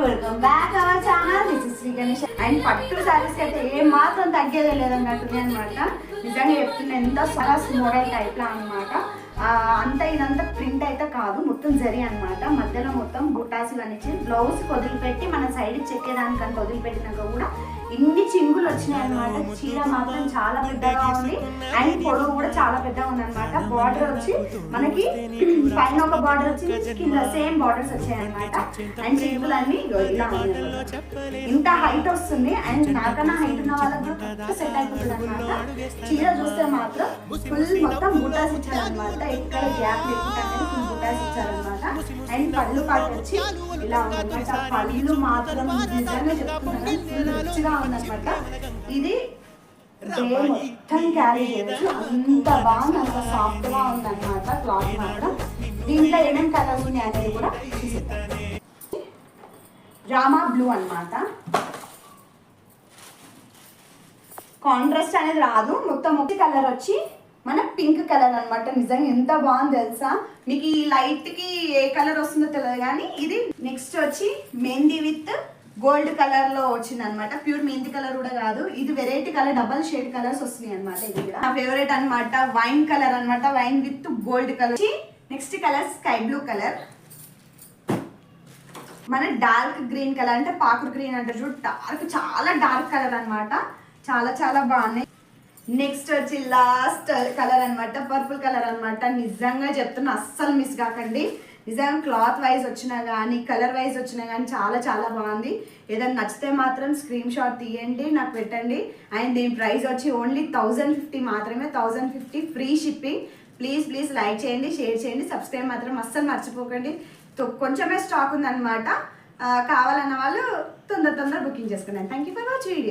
Welcome back our channel. This is Shri Ganesh. And పట్టు సారీస్ అయితే ఏ మాత్రం తగ్గేదే లేదన్నట్టుంది అనమాట. నిజంగా చెప్తున్నా, ఎంత సరస్ మోడల్ టైప్ లా అనమాట. అంత ఇదంతా ప్రింట్ అయితే కాదు, మొత్తం జరి అనమాట. మధ్యలో మొత్తం బుట్టాసి వనిచ్చి బ్లౌజ్ వదిలిపెట్టి మన సైడ్ చెక్కేదానికంత వదిలిపెట్టినాక కూడా ఇన్ని చింగులు వచ్చినాయి అనమాట. చీర మాత్రం చాలా పెద్దగా ఉంది అండ్ పొడవు కూడా చాలా పెద్దగా ఉంది అనమాట. బార్డర్ వచ్చి మనకి పైన ఒక బార్డర్ వచ్చి కింద సేమ్ బార్డర్స్ వచ్చాయి అనమాట. అండ్ చింగులు అన్ని ఇలా ఉన్నాయి. ఇంత హైట్ వస్తుంది అండ్ నాకన్నా హైట్ ఉన్న వాళ్ళకి కూడా సెట్ అయిపోతుంది అనమాట. చీర చూస్తే మాత్రం ఫుల్ మొత్తం బుటాస్ ఇచ్చారనమాట. ఎక్కడ గ్యాప్ లేకుండా ఫుల్ బుటాస్ ఇచ్చారనమాట. అండ్ పళ్ళు పాటు వచ్చి ఇలా ఉందన్నమాట. పళ్ళు మాత్రం నిజంగా చెప్తున్నాను ఫుల్ రిచ్గా ఉందన్నమాట. ఇది మొత్తం క్యారీ చేయొచ్చు, అంత బాగుంది, అంత సాఫ్ట్ గా ఉందన్నమాట క్లాత్ మాత్రం. దీంట్లో ఏమేమి కలర్స్ ఉన్నాయి అనేది కూడా రామా బ్లూ అన్నమాట. కాంట్రాస్ట్ అనేది రాదు, మొత్తం ఒక కలర్ వచ్చి మన పింక్ కలర్ అనమాట. నిజంగా ఎంత బాగుంది తెలుసా. మీకు ఈ లైట్ కి ఏ కలర్ వస్తుందో తెలియదు కానీ ఇది నెక్స్ట్ వచ్చి మెహందీ విత్ గోల్డ్ కలర్ లో వచ్చింది అనమాట. ప్యూర్ మెహందీ కలర్ కూడా కాదు, ఇది variety colour, double shade colours వస్తున్నాయి అనమాట. ఇది కూడా నా ఫేవరెట్ అనమాట. వైన్ కలర్ అనమాట, wine with gold colour. Next colour sky blue colour, మన డార్క్ గ్రీన్ కలర్ అంటే పాకుడు గ్రీన్ అంటే చూడు, డార్క్ చాలా డార్క్ కలర్ అనమాట. చాలా చాలా బాగున్నాయి. నెక్స్ట్ వచ్చి లాస్ట్ కలర్ అనమాట, పర్పుల్ కలర్ అనమాట. నిజంగా చెప్తున్నా అస్సలు మిస్ కాకండి. నిజంగా క్లాత్ వైజ్ వచ్చినా కానీ కలర్ వైజ్ వచ్చినా కానీ చాలా చాలా బాగుంది. ఏదైనా నచ్చితే మాత్రం స్క్రీన్ షాట్ తీయండి, నాకు పెట్టండి. అండ్ దీని ప్రైస్ వచ్చి ఓన్లీ 1050 మాత్రమే, 1050 free shipping. Please please like చేయండి, షేర్ చేయండి, సబ్స్క్రైబ్ మాత్రం అస్సలు మర్చిపోకండి. కొంచెమే స్టాక్ ఉందన్నమాట. కావాలన్న వాళ్ళు తొందర బుకింగ్ చేసుకున్నాను. Thank you for watch video.